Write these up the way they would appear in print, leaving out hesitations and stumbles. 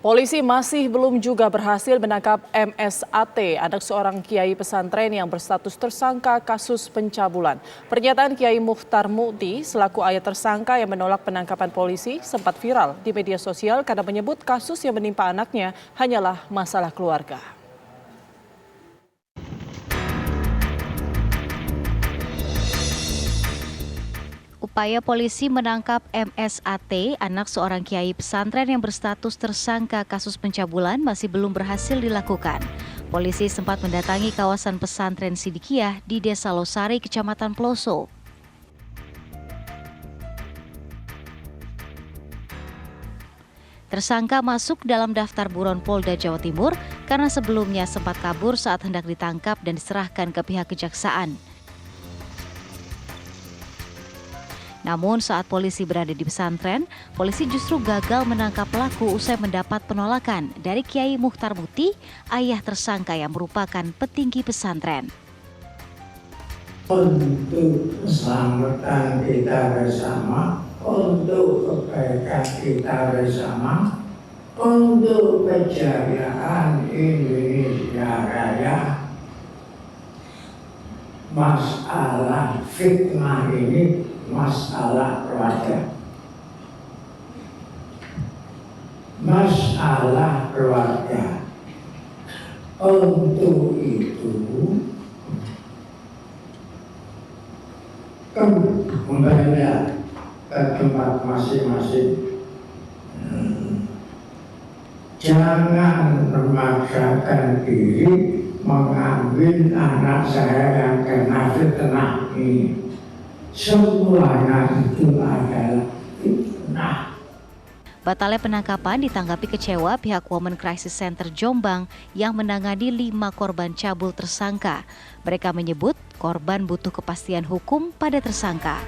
Polisi masih belum juga berhasil menangkap MSAT, anak seorang kiai pesantren yang berstatus tersangka kasus pencabulan. Pernyataan Kiai Mukhtar Mukti selaku ayah tersangka yang menolak penangkapan polisi sempat viral di media sosial karena menyebut kasus yang menimpa anaknya hanyalah masalah keluarga. Upaya polisi menangkap MSAT, anak seorang kiai pesantren yang berstatus tersangka kasus pencabulan masih belum berhasil dilakukan. Polisi sempat mendatangi kawasan pesantren Sidikiyah di Desa Losari, Kecamatan Peloso. Tersangka masuk dalam daftar buron Polda Jawa Timur karena sebelumnya sempat kabur saat hendak ditangkap dan diserahkan ke pihak kejaksaan. Namun saat polisi berada di pesantren, polisi justru gagal menangkap pelaku usai mendapat penolakan dari Kiai Mukhtar Mukti, ayah tersangka yang merupakan petinggi pesantren. Untuk keselamatan kita bersama, untuk kebaikan kita bersama, untuk kejayaan Indonesia Raya, masalah fitnah ini masalah keluarga. Masalah keluarga. Untuk itu, kembali ke tempat masing-masing. Jangan memaksakan diri mengambil anak saya yang kena fitnah ini. Semuanya itu adalah fitnah. Batalnya penangkapan ditanggapi kecewa pihak Women Crisis Center Jombang yang menangani 5 korban cabul tersangka. Mereka menyebut korban butuh kepastian hukum pada tersangka.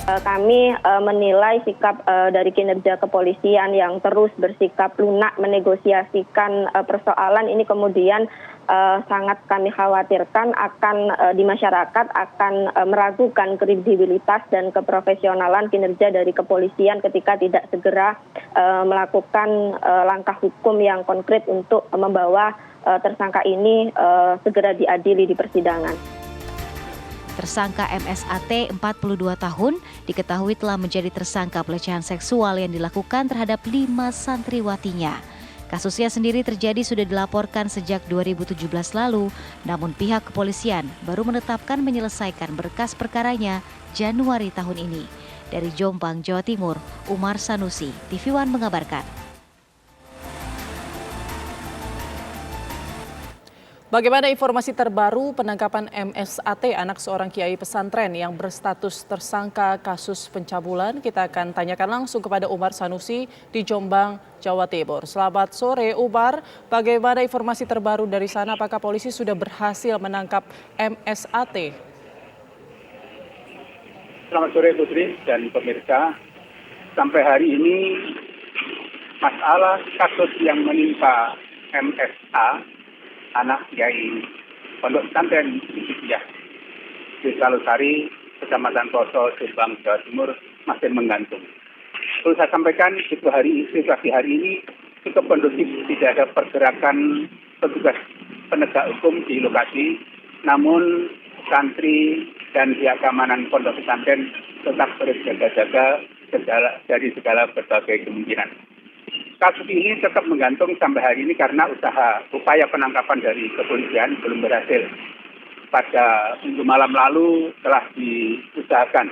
Kami menilai sikap dari kinerja kepolisian yang terus bersikap lunak menegosiasikan persoalan ini kemudian sangat kami khawatirkan akan di masyarakat akan meragukan kredibilitas dan keprofesionalan kinerja dari kepolisian ketika tidak segera melakukan langkah hukum yang konkret untuk membawa tersangka ini segera diadili di persidangan. Tersangka MSAT 42 tahun diketahui telah menjadi tersangka pelecehan seksual yang dilakukan terhadap 5 santriwatinya. Kasusnya sendiri terjadi sudah dilaporkan sejak 2017 lalu, namun pihak kepolisian baru menetapkan menyelesaikan berkas perkaranya Januari tahun ini. Dari Jombang, Jawa Timur, Umar Sanusi, TV One mengabarkan. Bagaimana informasi terbaru penangkapan MSAT, anak seorang kiai pesantren yang berstatus tersangka kasus pencabulan? Kita akan tanyakan langsung kepada Umar Sanusi di Jombang, Jawa Timur. Selamat sore Umar, bagaimana informasi terbaru dari sana? Apakah polisi sudah berhasil menangkap MSAT? Selamat sore Putri dan pemirsa. Sampai hari ini masalah kasus yang menimpa MSA, anak kiai pondok pesantren Sidikiyah Desa Losari, Kecamatan Peloso, Jombang, Jawa Timur masih menggantung. Perlu saya sampaikan, situasi hari ini cukup kondusif, tidak ada pergerakan petugas penegak hukum di lokasi, namun santri dan pihak keamanan pondok pesantren tetap berjaga-jaga dari segala berbagai kemungkinan. Kasus ini tetap menggantung sampai hari ini karena upaya penangkapan dari kepolisian belum berhasil. Pada minggu malam lalu telah diusahakan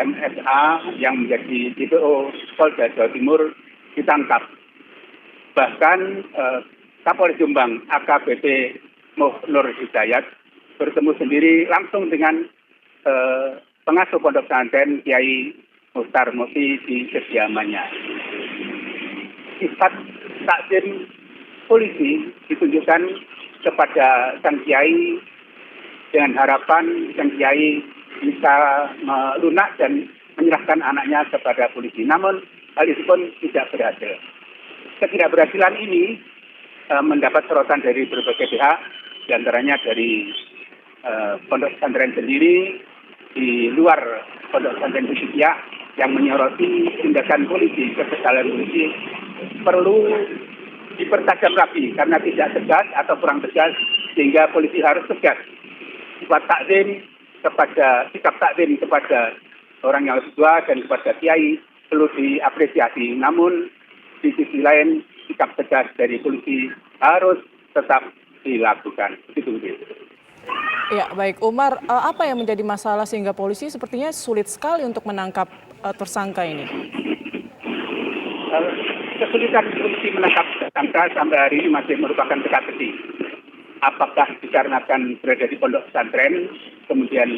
MSA yang menjadi DPO Polda Jawa Timur ditangkap. Bahkan Kapolres Jombang AKBP Nur Hidayat bertemu sendiri langsung dengan pengasuh pondok pesantren Kiai Mukhtar Mukti di kediamannya. Sifat takzim polisi ditunjukkan kepada sang kiai dengan harapan sang kiai bisa melunak dan menyerahkan anaknya kepada polisi. Namun hal itu pun tidak berhasil. Ketidakberhasilan ini mendapat sorotan dari berbagai pihak, diantaranya dari pondok pesantren sendiri, di luar pondok pesantren Sidikiyah yang menyoroti tindakan polisi, kesalahan polisi perlu dipertajam lagi karena tidak tegas atau kurang tegas, sehingga polisi harus tegas. Sikap takzim kepada orang yang lebih tua dan kepada kiai perlu diapresiasi. Namun di sisi lain sikap tegas dari polisi harus tetap dilakukan. Begitu. Ya, baik Umar, apa yang menjadi masalah sehingga polisi sepertinya sulit sekali untuk menangkap tersangka ini? Kesulitan polisi menangkap tersangka sampai hari ini masih merupakan teka-teki. Apakah dikarenakan berada di pondok pesantren, kemudian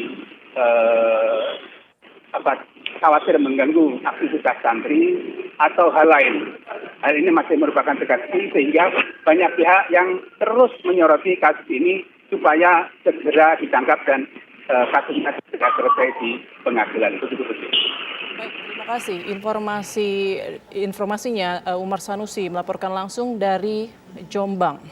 khawatir mengganggu aktivitas santri, atau hal lain. Hal ini masih merupakan teka-teki sehingga banyak pihak yang terus menyoroti kasus ini supaya segera ditangkap dan kasusnya segera selesai di pengadilan. Begitu. Baik, terima kasih. Informasinya Umar Sanusi melaporkan langsung dari Jombang.